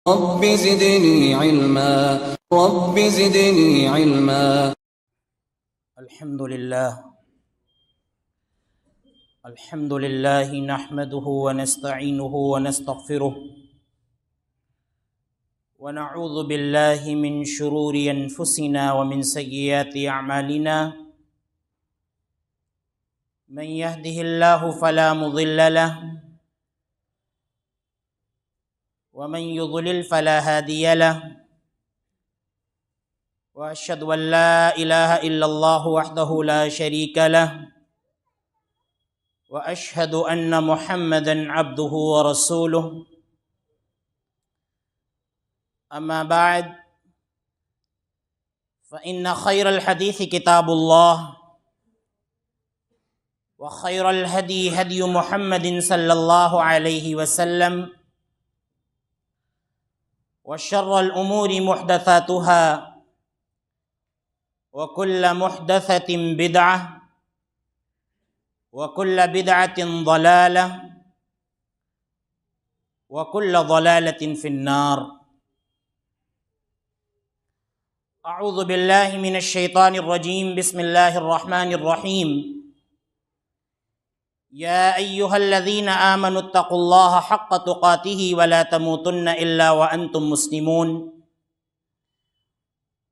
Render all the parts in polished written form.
رب زدني علما رب زدني علما. الحمد لله نحمده ونستعينه ونستغفره ونعوذ بالله من شرور أنفسنا ومن سيئات أعمالنا. من يهده الله فلا مضل له ومن يضلل فلا هادي له. وأشهد أن لا إله إلا الله وحده لا شريك له وأشهد أن محمدًا عبده ورسوله. أما بعد فإن خير الحديث كتاب الله وخير الهدي هدي محمد صلى الله عليه وسلم وشر الأمور محدثاتها وكل محدثة بدعة وكل بدعة ضلالة وكل ضلالة في النار. أعوذ بالله من الشيطان الرجيم. بسم الله الرحمن الرحيم. يا أيها الذين آمنوا اتقوا الله حق تقاته ولا تموتن إلا وأنتم مسلمون.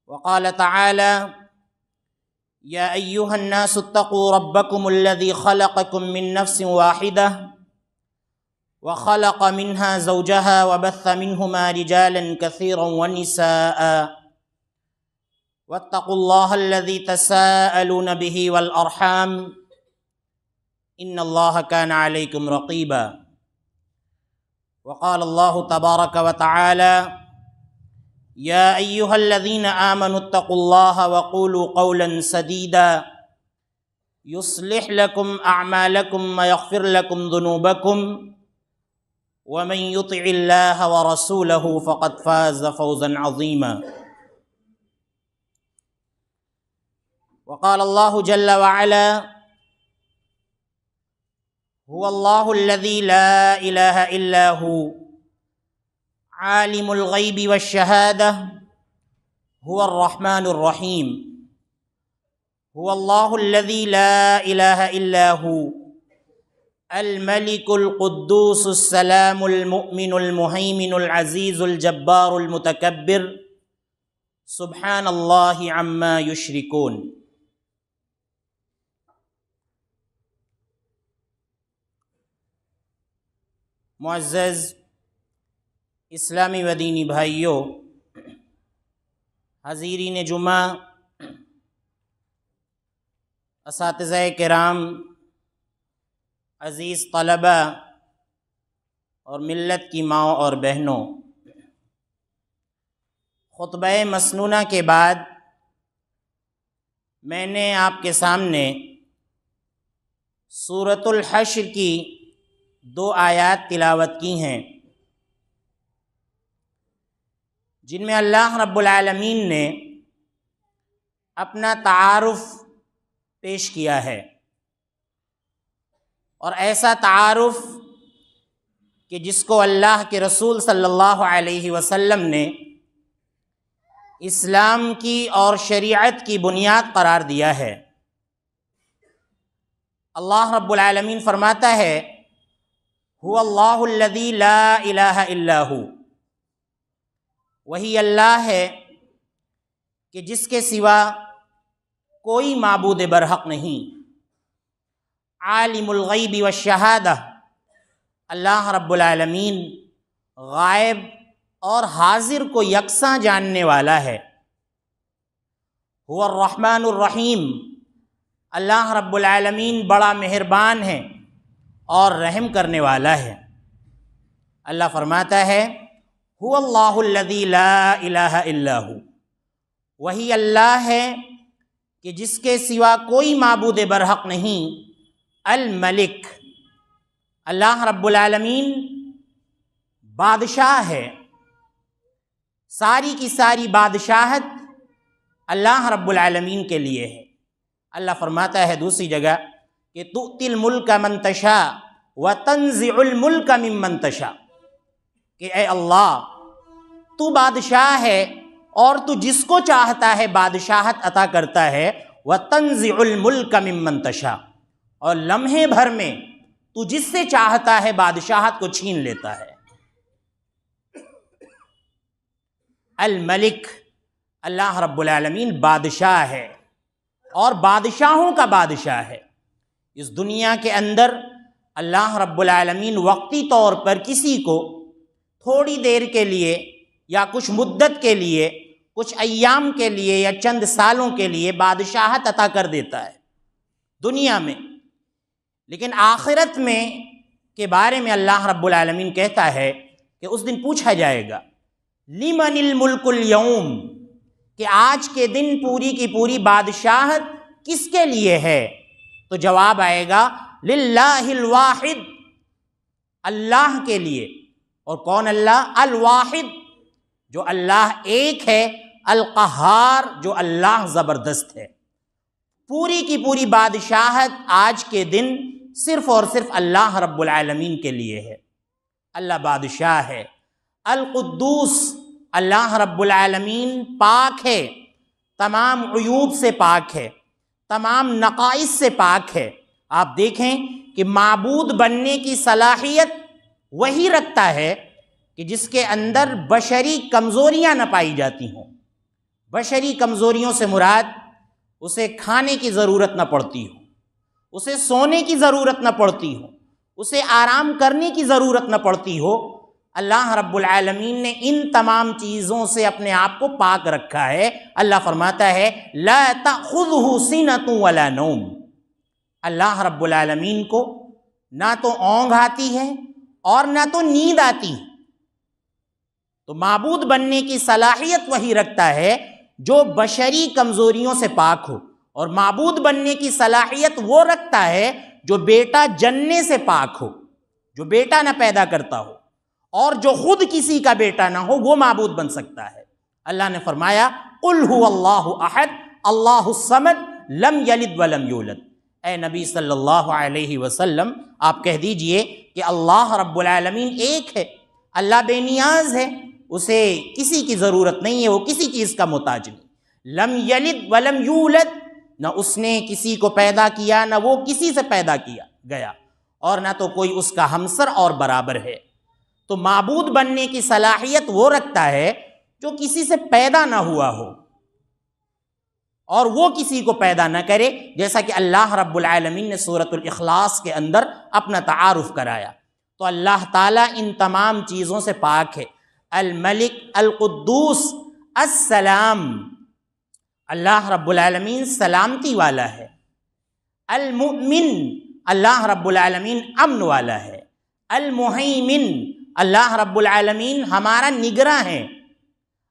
وقال تعالى: يا أيها الناس اتقوا ربكم الذي خلقكم من نفس واحدة وخلق منها زوجها وبث منهما رجالا كثيرا ونساء واتقوا الله الذي تساءلون به والأرحام إن الله كان عليكم رقيبا. وقال الله تبارك وتعالى: يا أيها الذين آمنوا اتقوا الله وقولوا قولا سديدا يصلح لكم أعمالكم ويغفر لكم ذنوبكم ومن يطع الله ورسوله فقد فاز فوزا عظيما. وقال الله جل وعلا: هو الله الذي لا إله إلا هو عالم الغيب والشهادة هو الرحمن الرحيم. هو الله الذي لا إله إلا هو الملك القدوس السلام المؤمن المهيمن العزيز الجبار المتكبر سبحان الله عما يشركون. معزز اسلامی و دینی بھائیوں، حاضرین جمعہ، اساتذہ کرام، عزیز طلبہ اور ملت کی ماؤں اور بہنوں، خطبہ مسنونہ کے بعد میں نے آپ کے سامنے سورۃ الحشر کی 2 آیات تلاوت کی ہیں، جن میں اللہ رب العالمین نے اپنا تعارف پیش کیا ہے، اور ایسا تعارف کہ جس کو اللہ کے رسول صلی اللہ علیہ وسلم نے اسلام کی اور شریعت کی بنیاد قرار دیا ہے۔ اللہ رب العالمین فرماتا ہے: هو اللہ الذی لا الہ الا ہو، وہی اللہ ہے کہ جس کے سوا کوئی معبود برحق نہیں۔ عالم الغیب والشہادہ، اللہ رب العالمین غائب اور حاضر کو یکساں جاننے والا ہے۔ هو الرحمن الرحیم، اللہ رب العالمین بڑا مہربان ہے اور رحم کرنے والا ہے۔ اللہ فرماتا ہے: هو اللہ الذی لا الہ الا ہو، وہی اللہ ہے کہ جس کے سوا کوئی معبود برحق نہیں۔ الملک، اللہ رب العالمین بادشاہ ہے، ساری کی ساری بادشاہت اللہ رب العالمین کے لیے ہے۔ اللہ فرماتا ہے دوسری جگہ کہ تؤتی الملک من تشاء وتنزع الملک ممن تشاء، کہ اے اللہ تو بادشاہ ہے اور تو جس کو چاہتا ہے بادشاہت عطا کرتا ہے، وَتَنزِعُ الْمُلْكَ مِمَّن تَشَاءُ، اور لمحے بھر میں تو جس سے چاہتا ہے بادشاہت کو چھین لیتا ہے۔ الملک، اللہ رب العالمین بادشاہ ہے اور بادشاہوں کا بادشاہ ہے۔ اس دنیا کے اندر اللہ رب العالمین وقتی طور پر کسی کو تھوڑی دیر کے لیے یا کچھ مدت کے لیے، کچھ ایام کے لیے یا چند سالوں کے لیے بادشاہت عطا کر دیتا ہے دنیا میں، لیکن آخرت میں کے بارے میں اللہ رب العالمین کہتا ہے کہ اس دن پوچھا جائے گا لمن الملک اليوم، کہ آج کے دن پوری کی پوری بادشاہت کس کے لیے ہے؟ تو جواب آئے گا للہ الواحد، اللہ کے لیے۔ اور کون اللہ؟ الواحد، جو اللہ ایک ہے، القہار، جو اللہ زبردست ہے۔ پوری کی پوری بادشاہت آج کے دن صرف اور صرف اللہ رب العالمین کے لیے ہے۔ اللہ بادشاہ ہے۔ القدوس، اللہ رب العالمین پاک ہے، تمام عیوب سے پاک ہے، تمام نقائص سے پاک ہے۔ آپ دیکھیں کہ معبود بننے کی صلاحیت وہی رکھتا ہے کہ جس کے اندر بشری کمزوریاں نہ پائی جاتی ہوں۔ بشری کمزوریوں سے مراد اسے کھانے کی ضرورت نہ پڑتی ہو، اسے سونے کی ضرورت نہ پڑتی ہو، اسے آرام کرنے کی ضرورت نہ پڑتی ہو۔ اللہ رب العالمین نے ان تمام چیزوں سے اپنے آپ کو پاک رکھا ہے۔ اللہ فرماتا ہے لا تأخذہ سنۃ ولا نوم، اللہ رب العالمین کو نہ تو اونگ آتی ہے اور نہ تو نیند آتی ہے۔ تو معبود بننے کی صلاحیت وہی رکھتا ہے جو بشری کمزوریوں سے پاک ہو، اور معبود بننے کی صلاحیت وہ رکھتا ہے جو بیٹا جننے سے پاک ہو، جو بیٹا نہ پیدا کرتا ہو، اور جو خود کسی کا بیٹا نہ ہو وہ معبود بن سکتا ہے۔ اللہ نے فرمایا قل هو اللہ احد اللہ الصمد لم یلد ولم یولد، اے نبی صلی اللہ علیہ وسلم آپ کہہ دیجئے کہ اللہ رب العالمین ایک ہے، اللہ بے نیاز ہے، اسے کسی کی ضرورت نہیں ہے، وہ کسی چیز کا محتاج نہیں۔ لم یلد ولم یولد، نہ اس نے کسی کو پیدا کیا نہ وہ کسی سے پیدا کیا گیا، اور نہ تو کوئی اس کا ہمسر اور برابر ہے۔ تو معبود بننے کی صلاحیت وہ رکھتا ہے جو کسی سے پیدا نہ ہوا ہو اور وہ کسی کو پیدا نہ کرے، جیسا کہ اللہ رب العالمین نے سورۃ الاخلاص کے اندر اپنا تعارف کرایا۔ تو اللہ تعالیٰ ان تمام چیزوں سے پاک ہے۔ الملک، القدوس، السلام، اللہ رب العالمین سلامتی والا ہے۔ المؤمن، اللہ رب العالمین امن والا ہے۔ المہیمن، اللہ رب العالمین ہمارا نگراں ہے۔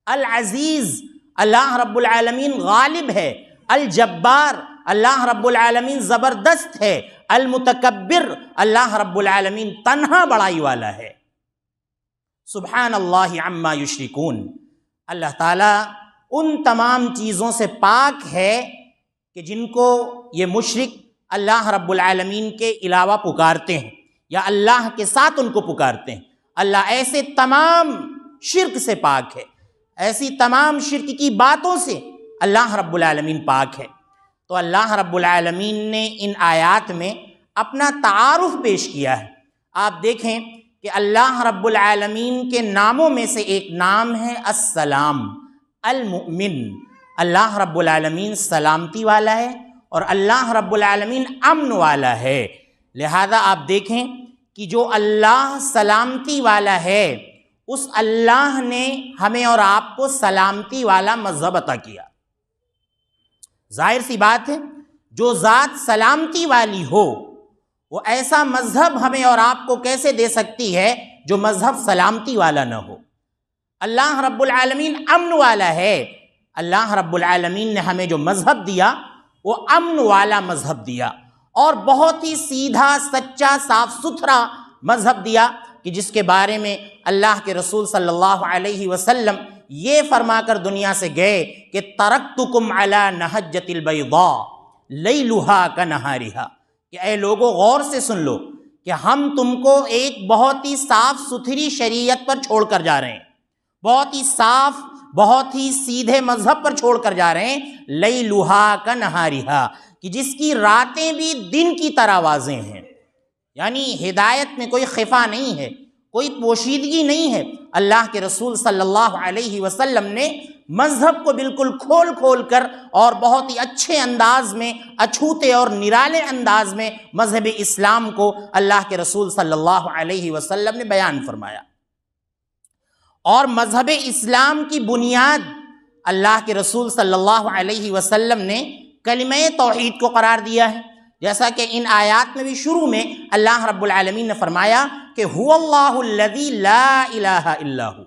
العزیز، اللہ رب العالمین غالب ہے۔ الجبار، اللہ رب العالمین زبردست ہے۔ المتکبر، اللہ رب العالمین تنہا بڑائی والا ہے۔ سبحان اللہ عما یشرکون، اللہ تعالیٰ ان تمام چیزوں سے پاک ہے کہ جن کو یہ مشرک اللہ رب العالمین کے علاوہ پکارتے ہیں یا اللہ کے ساتھ ان کو پکارتے ہیں۔ اللہ ایسے تمام شرک سے پاک ہے، ایسی تمام شرک کی باتوں سے اللہ رب العالمین پاک ہے۔ تو اللہ رب العالمین نے ان آیات میں اپنا تعارف پیش کیا ہے۔ آپ دیکھیں کہ اللہ رب العالمین کے ناموں میں سے ایک نام ہے السلام، المؤمن۔ اللہ رب العالمین سلامتی والا ہے اور اللہ رب العالمین امن والا ہے۔ لہذا آپ دیکھیں کہ جو اللہ سلامتی والا ہے، اس اللہ نے ہمیں اور آپ کو سلامتی والا مذہب عطا کیا۔ ظاہر سی بات ہے جو ذات سلامتی والی ہو وہ ایسا مذہب ہمیں اور آپ کو کیسے دے سکتی ہے جو مذہب سلامتی والا نہ ہو۔ اللہ رب العالمین امن والا ہے، اللہ رب العالمین نے ہمیں جو مذہب دیا وہ امن والا مذہب دیا، اور بہت ہی سیدھا سچا صاف ستھرا مذہب دیا کہ جس کے بارے میں اللہ کے رسول صلی اللہ علیہ وسلم یہ فرما کر دنیا سے گئے کہ ترکتکم علی نہجۃ البیضاء لیلھا کنہارھا، کہ اے لوگو غور سے سن لو کہ ہم تم کو ایک بہت ہی صاف ستھری شریعت پر چھوڑ کر جا رہے ہیں، بہت ہی صاف، بہت ہی سیدھے مذہب پر چھوڑ کر جا رہے ہیں، لیلھا کنہارھا، کہ جس کی راتیں بھی دن کی طرح واضح ہیں، یعنی ہدایت میں کوئی خفا نہیں ہے، کوئی پوشیدگی نہیں ہے۔ اللہ کے رسول صلی اللہ علیہ وسلم نے مذہب کو بالکل کھول کھول کر اور بہت ہی اچھے انداز میں، اچھوتے اور نرالے انداز میں مذہب اسلام کو اللہ کے رسول صلی اللہ علیہ وسلم نے بیان فرمایا۔ اور مذہب اسلام کی بنیاد اللہ کے رسول صلی اللہ علیہ وسلم نے کلمہ توحید کو قرار دیا ہے، جیسا کہ ان آیات میں بھی شروع میں اللہ رب العالمین نے فرمایا کہ هو اللہ الذی لا الہ الا ہو،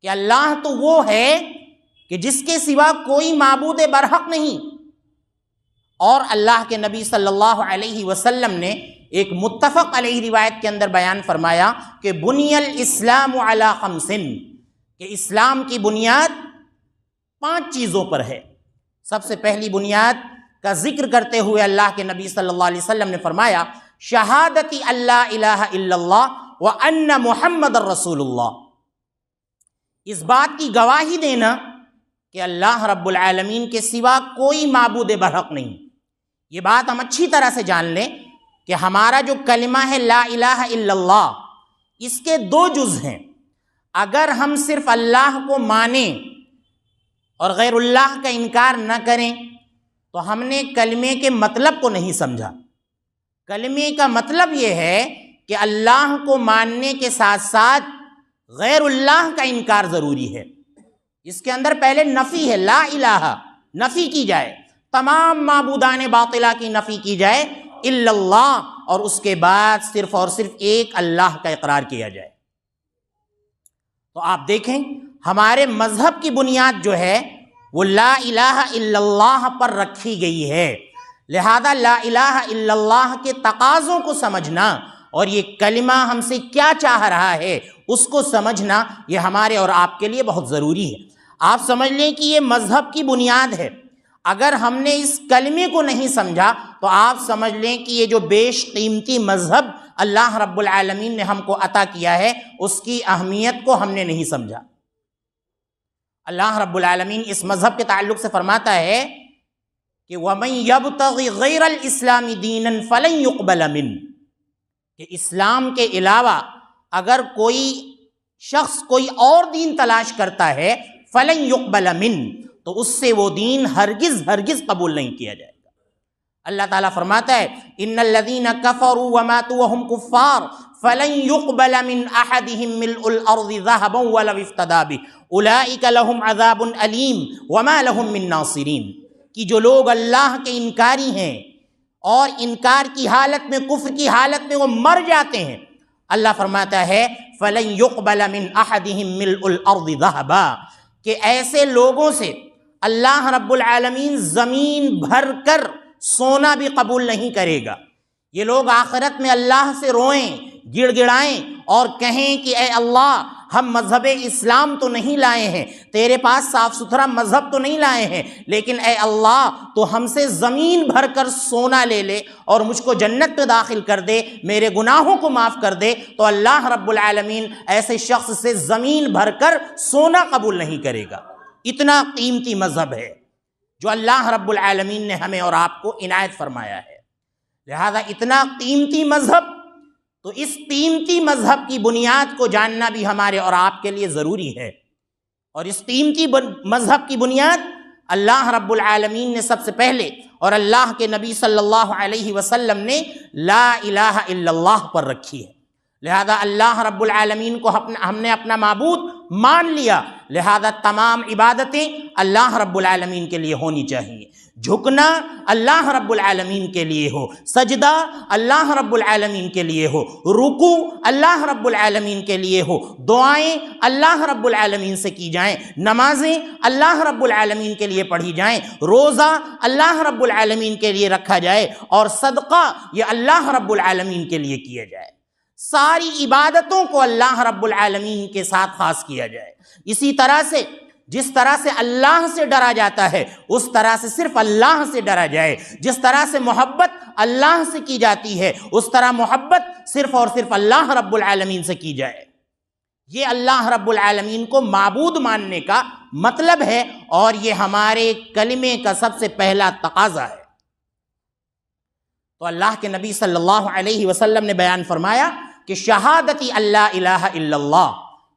کہ اللہ تو وہ ہے کہ جس کے سوا کوئی معبود برحق نہیں۔ اور اللہ کے نبی صلی اللہ علیہ وسلم نے ایک متفق علیہ روایت کے اندر بیان فرمایا کہ بنی الاسلام علی خمس، کہ اسلام کی بنیاد 5 چیزوں پر ہے۔ سب سے پہلی بنیاد کا ذکر کرتے ہوئے اللہ کے نبی صلی اللہ علیہ وسلم نے فرمایا شہادتی اللہ الہ الا اللہ وان محمد الرسول اللہ، اس بات کی گواہی دینا کہ اللہ رب العالمین کے سوا کوئی معبود برحق نہیں۔ یہ بات ہم اچھی طرح سے جان لیں کہ ہمارا جو کلمہ ہے لا الہ الا اللہ، اس کے 2 جز ہیں۔ اگر ہم صرف اللہ کو مانیں اور غیر اللہ کا انکار نہ کریں تو ہم نے کلمے کے مطلب کو نہیں سمجھا۔ کلمے کا مطلب یہ ہے کہ اللہ کو ماننے کے ساتھ ساتھ غیر اللہ کا انکار ضروری ہے۔ اس کے اندر پہلے نفی ہے، لا الہ نفی کی جائے، تمام معبودان باطلہ کی نفی کی جائے الا اللہ، اور اس کے بعد صرف اور صرف ایک اللہ کا اقرار کیا جائے۔ تو آپ دیکھیں ہمارے مذہب کی بنیاد جو ہے وہ لا الہ الا اللہ پر رکھی گئی ہے، لہذا لا الہ الا اللہ کے تقاضوں کو سمجھنا اور یہ کلمہ ہم سے کیا چاہ رہا ہے اس کو سمجھنا، یہ ہمارے اور آپ کے لیے بہت ضروری ہے۔ آپ سمجھ لیں کہ یہ مذہب کی بنیاد ہے، اگر ہم نے اس کلمے کو نہیں سمجھا تو آپ سمجھ لیں کہ یہ جو بیش قیمتی مذہب اللہ رب العالمین نے ہم کو عطا کیا ہے اس کی اہمیت کو ہم نے نہیں سمجھا۔ اللہ رب العالمین اس مذہب کے تعلق سے فرماتا ہے کہ وَمَن يَبْتَغِ غَيْرَ الْإِسْلَامِ دِينًا فَلَن يُقْبَلَ مِنْهُ، کہ اسلام کے علاوہ اگر کوئی شخص کوئی اور دین تلاش کرتا ہے فَلَن يُقْبَلَ مِنْهُ، تو اس سے وہ دین ہرگز ہرگز قبول نہیں کیا جائے گا۔ اللہ تعالیٰ فرماتا ہے ان الذین کفروا وماتوا وهم کفار فلن يقبل من احدهم ملء الارض ذهبا ولو افتدى به اولئک لهم عذاب الیم وما لهم من ناصرین، کہ جو لوگ اللہ کے انکاری ہیں اور انکار کی حالت میں، کفر کی حالت میں وہ مر جاتے ہیں، اللہ فرماتا ہے فلن يقبل من احدهم ملء الارض ذهبا، کہ ایسے لوگوں سے اللہ رب العالمین زمین بھر کر سونا بھی قبول نہیں کرے گا۔ یہ لوگ آخرت میں اللہ سے روئیں، گڑ گڑائیں اور کہیں کہ اے اللہ ہم مذہب اسلام تو نہیں لائے ہیں، تیرے پاس صاف ستھرا مذہب تو نہیں لائے ہیں، لیکن اے اللہ تو ہم سے زمین بھر کر سونا لے لے اور مجھ کو جنت میں داخل کر دے، میرے گناہوں کو معاف کر دے، تو اللہ رب العالمین ایسے شخص سے زمین بھر کر سونا قبول نہیں کرے گا۔ اتنا قیمتی مذہب ہے جو اللہ رب العالمین نے ہمیں اور آپ کو عنایت فرمایا ہے۔ لہذا اتنا قیمتی مذہب، تو اس قیمتی مذہب کی بنیاد کو جاننا بھی ہمارے اور آپ کے لیے ضروری ہے۔ اور اس قیمتی مذہب کی بنیاد اللہ رب العالمین نے سب سے پہلے اور اللہ کے نبی صلی اللہ علیہ وسلم نے لا الہ الا اللہ پر رکھی ہے۔ لہذا اللہ رب العالمین کو ہم نے اپنا معبود مان لیا، لہذا تمام عبادتیں اللہ رب العالمین کے لیے ہونی چاہیے۔ جھکنا اللہ رب العالمین کے لیے ہو، سجدہ اللہ رب العالمین کے لیے ہو، رکوع اللہ رب العالمین کے لیے ہو، دعائیں اللہ رب العالمین سے کی جائیں، نمازیں اللہ رب العالمین کے لیے پڑھی جائیں، روزہ اللہ رب العالمین کے لیے رکھا جائے، اور صدقہ یہ اللہ رب العالمین کے لیے کیا جائے۔ ساری عبادتوں کو اللہ رب العالمین کے ساتھ خاص کیا جائے۔ اسی طرح سے جس طرح سے اللہ سے ڈرا جاتا ہے اس طرح سے صرف اللہ سے ڈرا جائے، جس طرح سے محبت اللہ سے کی جاتی ہے اس طرح محبت صرف اور صرف اللہ رب العالمین سے کی جائے۔ یہ اللہ رب العالمین کو معبود ماننے کا مطلب ہے، اور یہ ہمارے کلمے کا سب سے پہلا تقاضا ہے۔ تو اللہ کے نبی صلی اللہ علیہ وسلم نے بیان فرمایا کہ شہادتی اللہ الہ الا اللہ،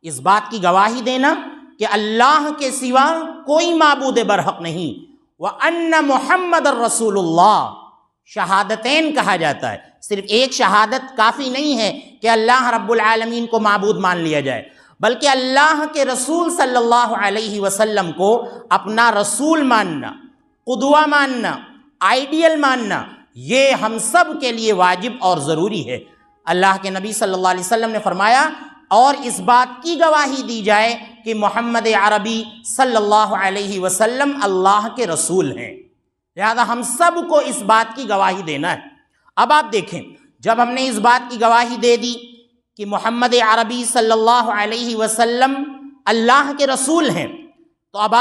اس بات کی گواہی دینا کہ اللہ کے سوا کوئی معبود برحق نہیں، وَأَنَّ مُحَمَّدَ الرَّسُولُ اللَّهِ، شہادتین کہا جاتا ہے، صرف ایک شہادت کافی نہیں ہے کہ اللہ رب العالمین کو معبود مان لیا جائے، بلکہ اللہ کے رسول صلی اللہ علیہ وسلم کو اپنا رسول ماننا، قدوہ ماننا، آئیڈیل ماننا، یہ ہم سب کے لیے واجب اور ضروری ہے۔ اللہ کے نبی صلی اللہ علیہ وسلم نے فرمایا اور اس بات کی گواہی دی جائے کہ محمد عربی صلی اللہ علیہ وسلم اللہ کے رسول ہیں، لہذا ہم سب کو اس بات کی گواہی دینا ہے۔ اب آپ دیکھیں، جب ہم نے اس بات کی گواہی دے دی کہ محمد عربی صلی اللہ علیہ وسلم اللہ کے رسول ہیں، تو اب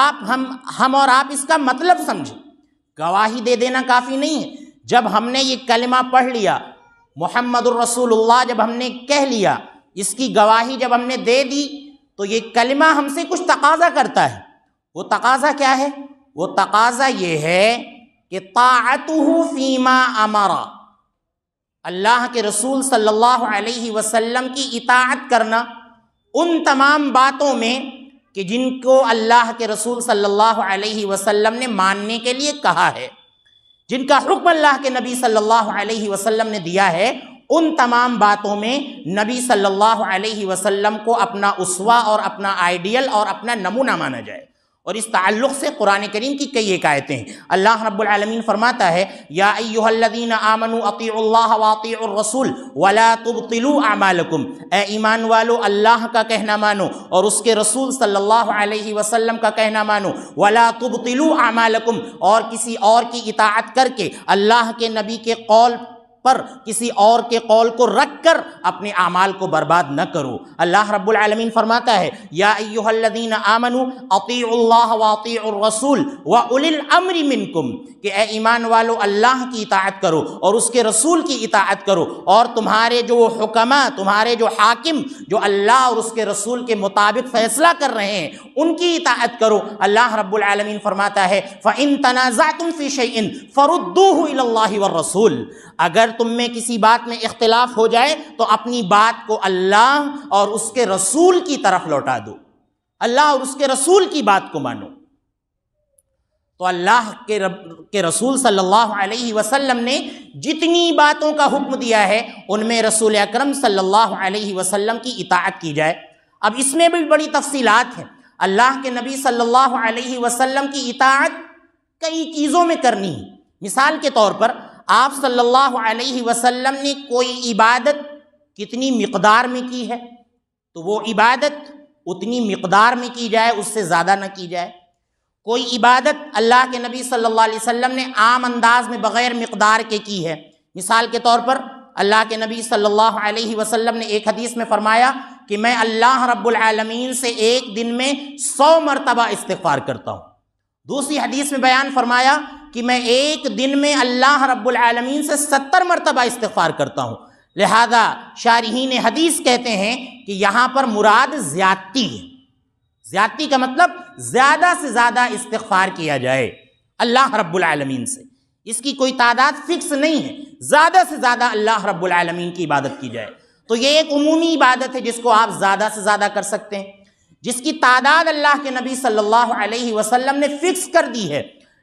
ہم اور آپ اس کا مطلب سمجھیں۔ گواہی دے دینا کافی نہیں ہے، جب ہم نے یہ کلمہ پڑھ لیا، محمد الرسول اللہ جب ہم نے کہہ لیا، اس کی گواہی جب ہم نے دے دی، تو یہ کلمہ ہم سے کچھ تقاضا کرتا ہے۔ وہ تقاضا کیا ہے؟ وہ تقاضا یہ ہے کہ طاعتہ فیما امر، اللہ کے رسول صلی اللہ علیہ وسلم کی اطاعت کرنا ان تمام باتوں میں کہ جن کو اللہ کے رسول صلی اللہ علیہ وسلم نے ماننے کے لیے کہا ہے، جن کا حکم اللہ کے نبی صلی اللہ علیہ وسلم نے دیا ہے، ان تمام باتوں میں نبی صلی اللہ علیہ وسلم کو اپنا اسوہ اور اپنا آئیڈیل اور اپنا نمونہ مانا جائے۔ اور اس تعلق سے قرآن کریم کی کئی ایک آیتیں ہیں۔ اللہ رب العالمین فرماتا ہے یا ایھا الذین آمنوا اطیعوا اللہ واطیعوا الرسول ولا تبطلوا اعمالکم، اے ایمان والو اللہ کا کہنا مانو اور اس کے رسول صلی اللہ علیہ وسلم کا کہنا مانو، ولا تبطلوا اعمالکم، اور کسی اور کی اطاعت کر کے اللہ کے نبی کے قول پر کسی اور کے قول کو رکھ کر اپنے اعمال کو برباد نہ کرو۔ اللہ رب العالمین فرماتا ہے یا ایھا الذین آمنوا اطیعوا اللہ واطیعوا الرسول واولی الامر منکم، کہ اے ایمان والو اللہ کی اطاعت کرو اور اس کے رسول کی اطاعت کرو، اور تمہارے جو حکماء، تمہارے جو حاکم، جو اللہ اور اس کے رسول کے مطابق فیصلہ کر رہے ہیں، ان کی اطاعت کرو۔ اللہ رب العالمین فرماتا ہے فَإِن تَنَازَعْتُمْ فِي شَيْءٍ فَرُدُّوهُ إِلَى اللَّهِ وَالرَّسُولِ، اگر تم میں کسی بات میں اختلاف ہو جائے تو اپنی بات کو اللہ اور اس کے رسول کی طرف لوٹا دو، اللہ اور اس کے رسول کی بات کو مانو۔ تو اللہ کے رسول صلی اللہ علیہ وسلم نے جتنی باتوں کا حکم دیا ہے ان میں رسول اکرم صلی اللہ علیہ وسلم کی اطاعت کی جائے۔ اب اس میں بھی بڑی تفصیلات ہیں۔ اللہ کے نبی صلی اللہ علیہ وسلم کی اطاعت کئی چیزوں میں کرنی ہے۔ مثال کے طور پر آپ صلی اللہ علیہ وسلم نے کوئی عبادت کتنی مقدار میں کی ہے تو وہ عبادت اتنی مقدار میں کی جائے، اس سے زیادہ نہ کی جائے۔ کوئی عبادت اللہ کے نبی صلی اللہ علیہ وسلم نے عام انداز میں بغیر مقدار کے کی ہے۔ مثال کے طور پر اللہ کے نبی صلی اللہ علیہ وسلم نے ایک حدیث میں فرمایا کہ میں اللہ رب العالمین سے ایک دن میں 100 مرتبہ استغفار کرتا ہوں۔ دوسری حدیث میں بیان فرمایا کہ میں ایک دن میں اللہ رب العالمین سے 70 مرتبہ استغفار کرتا ہوں۔ لہذا شارحین حدیث کہتے ہیں کہ یہاں پر مراد زیادتی ہے۔ زیادتی کا مطلب زیادہ سے زیادہ استغفار کیا جائے اللہ رب العالمین سے، اس کی کوئی تعداد فکس نہیں ہے، زیادہ سے زیادہ اللہ رب العالمین کی عبادت کی جائے۔ تو یہ ایک عمومی عبادت ہے جس کو آپ زیادہ سے زیادہ کر سکتے ہیں، جس کی تعداد اللہ کے نبی صلی اللہ علیہ وسلم نے فکس کر دی ہے،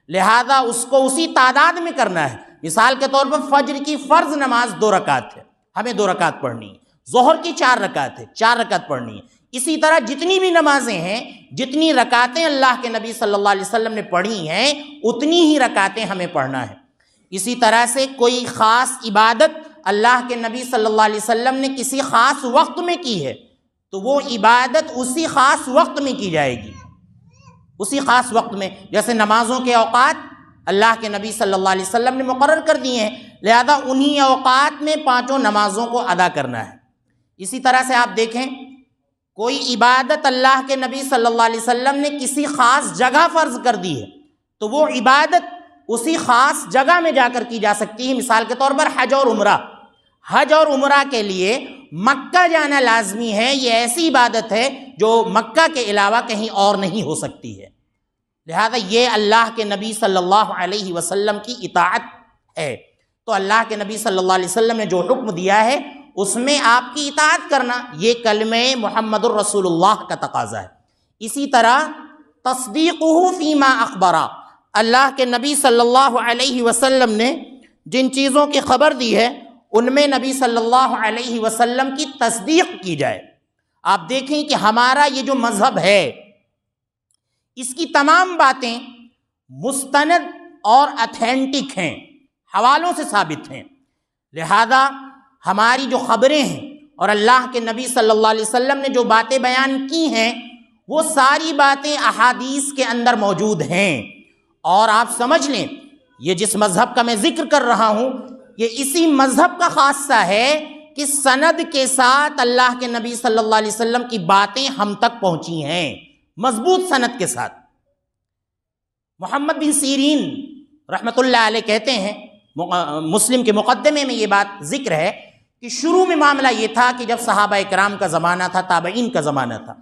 لہذا اس کو اسی تعداد میں کرنا ہے۔ مثال کے طور پر فجر کی فرض نماز 2 رکعت ہے، ہمیں 2 رکعت پڑھنی ہے۔ ظہر کی 4 رکعت ہے، 4 رکعت پڑھنی ہے۔ اسی طرح جتنی بھی نمازیں ہیں، جتنی رکعتیں اللہ کے نبی صلی اللہ علیہ وسلم نے پڑھی ہیں، اتنی ہی رکعتیں ہمیں پڑھنا ہے۔ اسی طرح سے کوئی خاص عبادت اللہ کے نبی صلی اللہ علیہ وسلم نے کسی خاص وقت میں کی ہے تو وہ عبادت اسی خاص وقت میں کی جائے گی، اسی خاص وقت میں۔ جیسے نمازوں کے اوقات اللہ کے نبی صلی اللہ علیہ وسلم نے مقرر کر دیے ہیں، لہذا انہی اوقات میں 5 نمازوں کو ادا کرنا ہے۔ اسی طرح سے آپ دیکھیں کوئی عبادت اللہ کے نبی صلی اللہ علیہ وسلم نے کسی خاص جگہ فرض کر دی ہے تو وہ عبادت اسی خاص جگہ میں جا کر کی جا سکتی ہے۔ مثال کے طور پر حج اور عمرہ، حج اور عمرہ کے لیے مکہ جانا لازمی ہے. یہ ایسی عبادت ہے جو مکہ کے علاوہ کہیں اور نہیں ہو سکتی ہے. لہذا یہ اللہ کے نبی صلی اللہ علیہ وسلم کی اطاعت ہے. تو اللہ کے نبی صلی اللہ علیہ وسلم نے جو حکم دیا ہے اس میں آپ کی اطاعت کرنا، یہ کلمہ محمد الرسول اللہ کا تقاضا ہے. اسی طرح تصدیقہ فیما اخبرا، اللہ کے نبی صلی اللہ علیہ وسلم نے جن چیزوں کی خبر دی ہے ان میں نبی صلی اللہ علیہ وسلم کی تصدیق کی جائے. آپ دیکھیں کہ ہمارا یہ جو مذہب ہے اس کی تمام باتیں مستند اور اتھینٹک ہیں، حوالوں سے ثابت ہیں. لہذا ہماری جو خبریں ہیں اور اللہ کے نبی صلی اللہ علیہ وسلم نے جو باتیں بیان کی ہیں وہ ساری باتیں احادیث کے اندر موجود ہیں. اور آپ سمجھ لیں یہ جس مذہب کا میں ذکر کر رہا ہوں یہ اسی مذہب کا خاصہ ہے کہ سند کے ساتھ اللہ کے نبی صلی اللہ علیہ وسلم کی باتیں ہم تک پہنچی ہیں، مضبوط سند کے ساتھ. محمد بن سیرین رحمۃ اللہ علیہ کہتے ہیں، مسلم کے مقدمے میں یہ بات ذکر ہے کہ شروع میں معاملہ یہ تھا کہ جب صحابہ کرام کا زمانہ تھا، تابعین کا زمانہ تھا،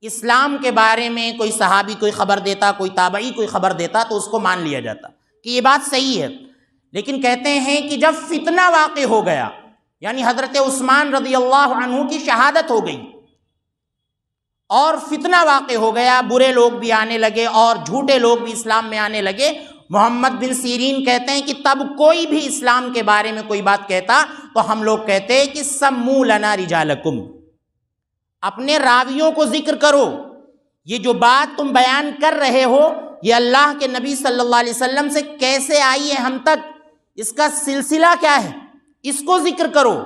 اسلام کے بارے میں کوئی صحابی کوئی خبر دیتا، کوئی تابعی کوئی خبر دیتا تو اس کو مان لیا جاتا کہ یہ بات صحیح ہے. لیکن کہتے ہیں کہ جب فتنہ واقع ہو گیا، یعنی حضرت عثمان رضی اللہ عنہ کی شہادت ہو گئی اور فتنہ واقع ہو گیا، برے لوگ بھی آنے لگے اور جھوٹے لوگ بھی اسلام میں آنے لگے. محمد بن سیرین کہتے ہیں کہ تب کوئی بھی اسلام کے بارے میں کوئی بات کہتا تو ہم لوگ کہتے کہ سموا لنا رجالکم، اپنے راویوں کو ذکر کرو. یہ جو بات تم بیان کر رہے ہو یہ اللہ کے نبی صلی اللہ علیہ وسلم سے کیسے آئی ہے ہم تک، اس کا سلسلہ کیا ہے، اس کو ذکر کرو.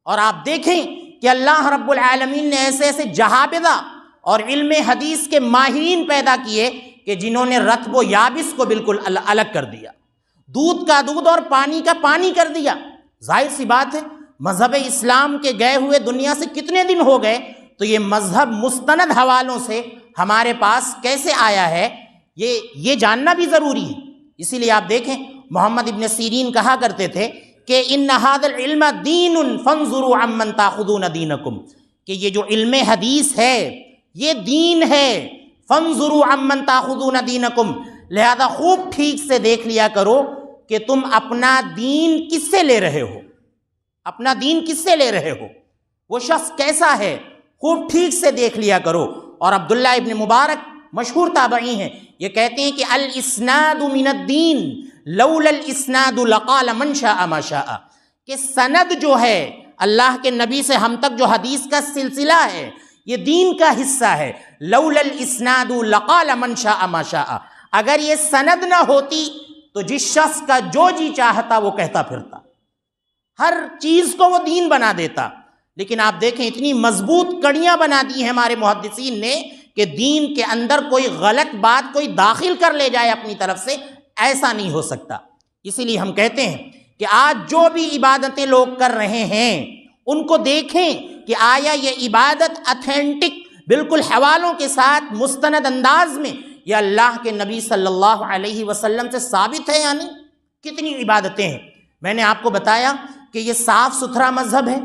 اور آپ دیکھیں کہ اللہ رب العالمین نے ایسے ایسے جہابذہ اور علم حدیث کے ماہرین پیدا کیے کہ جنہوں نے رطب و یابس کو بالکل الگ کر دیا، دودھ کا دودھ اور پانی کا پانی کر دیا. ظاہر سی بات ہے مذہب اسلام کے گئے ہوئے دنیا سے کتنے دن ہو گئے، تو یہ مذہب مستند حوالوں سے ہمارے پاس کیسے آیا ہے یہ جاننا بھی ضروری ہے. اسی لیے آپ دیکھیں محمد ابن سیرین کہا کرتے تھے کہ ان ھذا العلم دین فانظروا عمن تاخذون دینکم، کہ یہ جو علم حدیث ہے یہ دین ہے. فانظروا عمن تاخذون دینکم، لہذا خوب ٹھیک سے دیکھ لیا کرو کہ تم اپنا دین کس سے لے رہے ہو، اپنا دین کس سے لے رہے ہو، وہ شخص کیسا ہے، خوب ٹھیک سے دیکھ لیا کرو. اور عبداللہ ابن مبارک مشہور تابعی ہیں، یہ کہتے ہیں کہ الاسناد من الدین لولا الاسناد لقال من شاء ما شاء، کہ سند جو ہے اللہ کے نبی سے ہم تک جو حدیث کا سلسلہ ہے یہ دین کا حصہ ہے. لولا الاسناد لقال من شاء ما شاء، اگر یہ سند نہ ہوتی تو جس شخص کا جو جی چاہتا وہ کہتا پھرتا، ہر چیز کو وہ دین بنا دیتا. لیکن آپ دیکھیں اتنی مضبوط کڑیاں بنا دی ہیں ہمارے محدثین نے کہ دین کے اندر کوئی غلط بات کوئی داخل کر لے جائے اپنی طرف سے، ایسا نہیں ہو سکتا. اسی لیے ہم کہتے ہیں کہ آج جو بھی عبادتیں لوگ کر رہے ہیں ان کو دیکھیں کہ آیا یہ عبادت اتھینٹک بالکل حوالوں کے ساتھ مستند انداز میں یا اللہ کے نبی صلی اللہ علیہ وسلم سے ثابت ہے یا نہیں. کتنی عبادتیں ہیں، میں نے آپ کو بتایا کہ یہ صاف ستھرا مذہب ہے،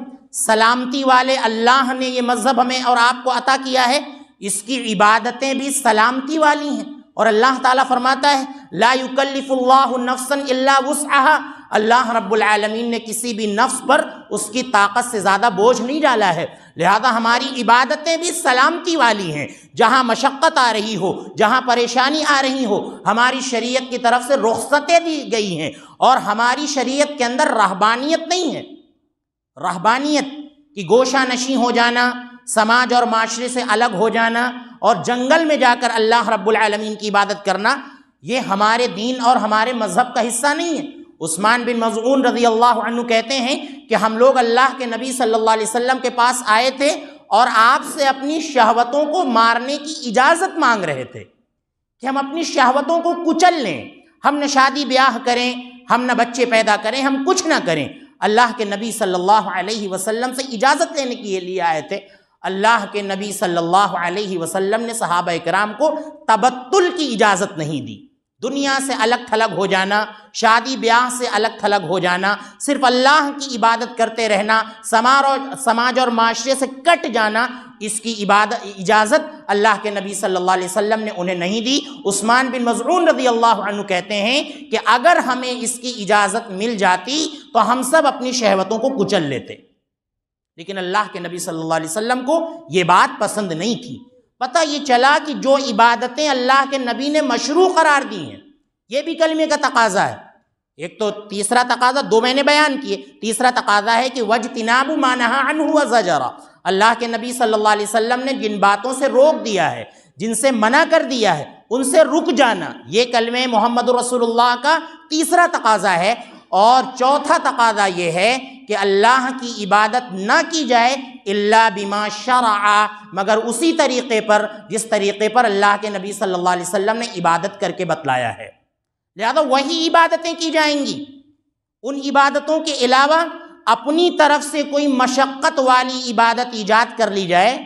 سلامتی والے اللہ نے یہ مذہب ہمیں اور آپ کو عطا کیا ہے، اس کی عبادتیں بھی سلامتی والی ہیں. اور اللہ تعالیٰ فرماتا ہے لا یکلف اللہ نفسا الا وسعها، اللہ رب العالمین نے کسی بھی نفس پر اس کی طاقت سے زیادہ بوجھ نہیں ڈالا ہے. لہذا ہماری عبادتیں بھی سلامتی والی ہیں. جہاں مشقت آ رہی ہو، جہاں پریشانی آ رہی ہو، ہماری شریعت کی طرف سے رخصتیں دی گئی ہیں. اور ہماری شریعت کے اندر رہبانیت نہیں ہے. رہبانیت کی گوشہ نشیں ہو جانا، سماج اور معاشرے سے الگ ہو جانا اور جنگل میں جا کر اللہ رب العالمین کی عبادت کرنا، یہ ہمارے دین اور ہمارے مذہب کا حصہ نہیں ہے. عثمان بن مظعون رضی اللہ عنہ کہتے ہیں کہ ہم لوگ اللہ کے نبی صلی اللہ علیہ وسلم کے پاس آئے تھے اور آپ سے اپنی شہوتوں کو مارنے کی اجازت مانگ رہے تھے کہ ہم اپنی شہوتوں کو کچل لیں، ہم نہ شادی بیاہ کریں، ہم نہ بچے پیدا کریں، ہم کچھ نہ کریں. اللہ کے نبی صلی اللہ علیہ وسلم سے اجازت لینے کے لیے آئے تھے. اللہ کے نبی صلی اللہ علیہ وسلم نے صحابہ کرام کو تبتل کی اجازت نہیں دی. دنیا سے الگ تھلگ ہو جانا، شادی بیاہ سے الگ تھلگ ہو جانا، صرف اللہ کی عبادت کرتے رہنا، سماج اور معاشرے سے کٹ جانا، اس کی اجازت اللہ کے نبی صلی اللہ علیہ وسلم نے انہیں نہیں دی۔ عثمان بن مظعون رضی اللہ عنہ کہتے ہیں کہ اگر ہمیں اس کی اجازت مل جاتی تو ہم سب اپنی شہوتوں کو کچل لیتے، لیکن اللہ کے نبی صلی اللہ علیہ وسلم کو یہ بات پسند نہیں تھی۔ پتہ یہ چلا کہ جو عبادتیں اللہ کے نبی نے مشروع قرار دی ہیں، یہ بھی کلمے کا تقاضا ہے۔ ایک تو تیسرا تقاضا دو میں نے بیان کیے، تیسرا تقاضا ہے کہ وَاجْتِنَابُ مَا نَهَا عَنْهُ وَزَجَرَ، اللہ کے نبی صلی اللہ علیہ وسلم نے جن باتوں سے روک دیا ہے، جن سے منع کر دیا ہے، ان سے رک جانا، یہ کلمہ محمد رسول اللہ کا تیسرا تقاضا ہے۔ اور چوتھا تقاضا یہ ہے کہ اللہ کی عبادت نہ کی جائے الا بما شرع، مگر اسی طریقے پر جس طریقے پر اللہ کے نبی صلی اللہ علیہ وسلم نے عبادت کر کے بتلایا ہے، لہذا وہی عبادتیں کی جائیں گی۔ ان عبادتوں کے علاوہ اپنی طرف سے کوئی مشقت والی عبادت ایجاد کر لی جائے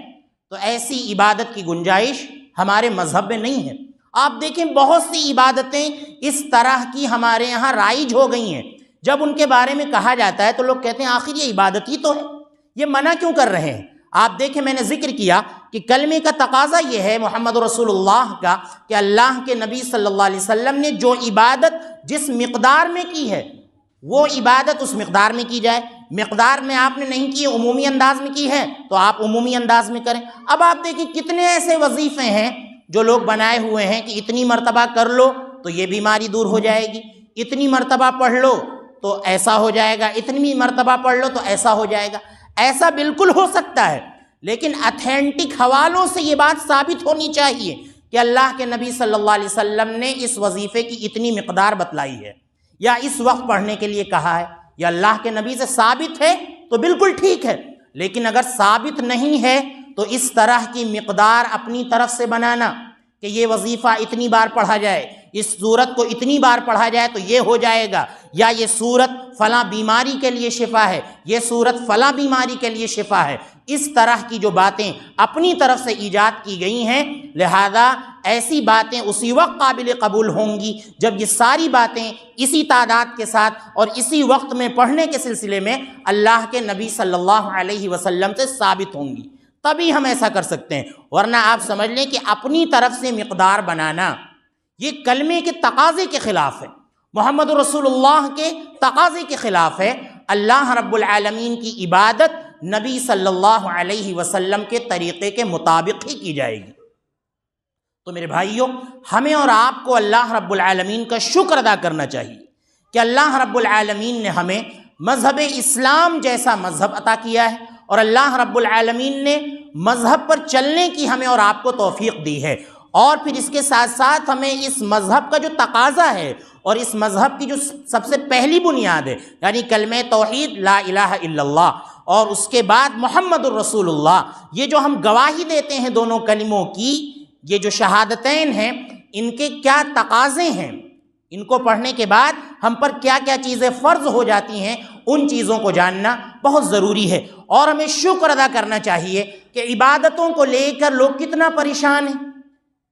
تو ایسی عبادت کی گنجائش ہمارے مذہب میں نہیں ہے۔ آپ دیکھیں بہت سی عبادتیں اس طرح کی ہمارے یہاں رائج ہو گئی ہیں، جب ان کے بارے میں کہا جاتا ہے تو لوگ کہتے ہیں آخر یہ عبادت ہی تو ہے، یہ منع کیوں کر رہے ہیں؟ آپ دیکھیں میں نے ذکر کیا کہ کلمے کا تقاضا یہ ہے محمد رسول اللہ کا کہ اللہ کے نبی صلی اللہ علیہ وسلم نے جو عبادت جس مقدار میں کی ہے وہ عبادت اس مقدار میں کی جائے۔ مقدار میں آپ نے نہیں کی، عمومی انداز میں کی ہے تو آپ عمومی انداز میں کریں۔ اب آپ دیکھیں کتنے ایسے وظیفے ہیں جو لوگ بنائے ہوئے ہیں کہ اتنی مرتبہ کر لو تو یہ بیماری دور ہو جائے گی، اتنی مرتبہ پڑھ لو تو ایسا ہو جائے گا، اتنی مرتبہ پڑھ لو تو ایسا ہو جائے گا۔ ایسا بالکل ہو سکتا ہے، لیکن اتھینٹک حوالوں سے یہ بات ثابت ہونی چاہیے کہ اللہ کے نبی صلی اللہ علیہ وسلم نے اس وظیفے کی اتنی مقدار بتلائی ہے یا اس وقت پڑھنے کے لیے کہا ہے، یا اللہ کے نبی سے ثابت ہے تو بالکل ٹھیک ہے، لیکن اگر ثابت نہیں ہے تو اس طرح کی مقدار اپنی طرف سے بنانا کہ یہ وظیفہ اتنی بار پڑھا جائے، اس سورت کو اتنی بار پڑھا جائے تو یہ ہو جائے گا، یا یہ سورت فلاں بیماری کے لیے شفا ہے، یہ سورت فلاں بیماری کے لیے شفا ہے، اس طرح کی جو باتیں اپنی طرف سے ایجاد کی گئی ہیں، لہذا ایسی باتیں اسی وقت قابل قبول ہوں گی جب یہ ساری باتیں اسی تعداد کے ساتھ اور اسی وقت میں پڑھنے کے سلسلے میں اللہ کے نبی صلی اللہ علیہ وسلم سے ثابت ہوں گی، تبھی ہم ایسا کر سکتے ہیں۔ ورنہ آپ سمجھ لیں کہ اپنی طرف سے مقدار بنانا یہ کلمے کے تقاضے کے خلاف ہے، محمد رسول اللہ کے تقاضے کے خلاف ہے۔ اللہ رب العالمین کی عبادت نبی صلی اللہ علیہ وسلم کے طریقے کے مطابق ہی کی جائے گی۔ تو میرے بھائیوں، ہمیں اور آپ کو اللہ رب العالمین کا شکر ادا کرنا چاہیے کہ اللہ رب العالمین نے ہمیں مذہب اسلام جیسا مذہب عطا کیا ہے، اور اللہ رب العالمین نے مذہب پر چلنے کی ہمیں اور آپ کو توفیق دی ہے، اور پھر اس کے ساتھ ساتھ ہمیں اس مذہب کا جو تقاضا ہے اور اس مذہب کی جو سب سے پہلی بنیاد ہے، یعنی کلمہ توحید لا الہ الا اللہ، اور اس کے بعد محمد الرسول اللہ، یہ جو ہم گواہی دیتے ہیں دونوں کلموں کی، یہ جو شہادتین ہیں، ان کے کیا تقاضے ہیں، ان کو پڑھنے کے بعد ہم پر کیا کیا چیزیں فرض ہو جاتی ہیں، ان چیزوں کو جاننا بہت ضروری ہے۔ اور ہمیں شکر ادا کرنا چاہیے کہ عبادتوں کو لے کر لوگ کتنا پریشان ہیں،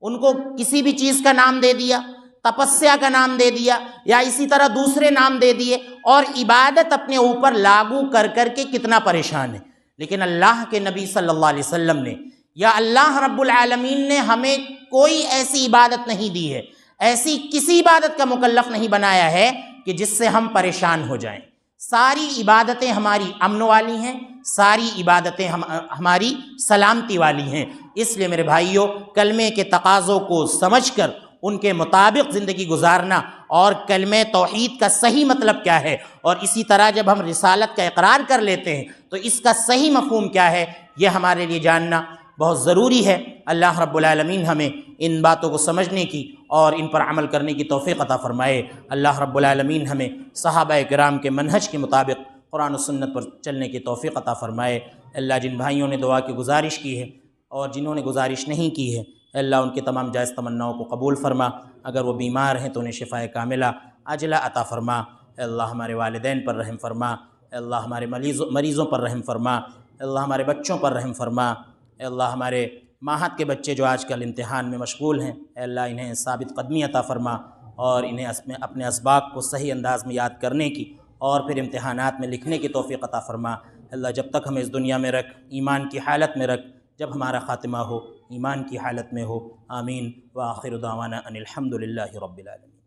ان کو کسی بھی چیز کا نام دے دیا، تپسیا کا نام دے دیا یا اسی طرح دوسرے نام دے دیے، اور عبادت اپنے اوپر لاگو کر کر کے کتنا پریشان ہے۔ لیکن اللہ کے نبی صلی اللہ علیہ وسلم نے یا اللہ رب العالمین نے ہمیں کوئی ایسی عبادت نہیں دی ہے، ایسی کسی عبادت کا مکلف نہیں بنایا ہے کہ جس سے ہم پریشان ہو جائیں۔ ساری عبادتیں ہماری امن والی ہیں، ساری عبادتیں ہماری سلامتی والی ہیں۔ اس لیے میرے بھائیوں، کلمے کے تقاضوں کو سمجھ کر ان کے مطابق زندگی گزارنا، اور کلمہ توحید کا صحیح مطلب کیا ہے، اور اسی طرح جب ہم رسالت کا اقرار کر لیتے ہیں تو اس کا صحیح مفہوم کیا ہے، یہ ہمارے لیے جاننا بہت ضروری ہے۔ اللہ رب العالمین ہمیں ان باتوں کو سمجھنے کی اور ان پر عمل کرنے کی توفیق عطا فرمائے۔ اللہ رب العالمین ہمیں صحابہ کرام کے منہج کے مطابق قرآن و سنت پر چلنے کی توفیق عطا فرمائے۔ اللہ جن بھائیوں نے دعا کی گزارش کی ہے اور جنہوں نے گزارش نہیں کی ہے، اللہ ان کے تمام جائز تمناؤں کو قبول فرما۔ اگر وہ بیمار ہیں تو انہیں شفائے کاملہ عاجلہ عطا فرما۔ اللہ ہمارے والدین پر رحم فرما، اللہ ہمارے مریضوں پر رحم فرما، اللہ ہمارے بچوں پر رحم فرما، اللہ ہمارے ماہت کے بچے جو آج کل امتحان میں مشغول ہیں، اللہ انہیں ثابت قدمی عطا فرما، اور انہیں اپنے اسباق کو صحیح انداز میں یاد کرنے کی اور پھر امتحانات میں لکھنے کی توفیق عطا فرما۔ اللہ جب تک ہمیں اس دنیا میں رکھ، ایمان کی حالت میں رکھ، جب ہمارا خاتمہ ہو ایمان کی حالت میں ہو۔ آمین۔ وآخر دعوانا ان الحمد للہ رب العالمین۔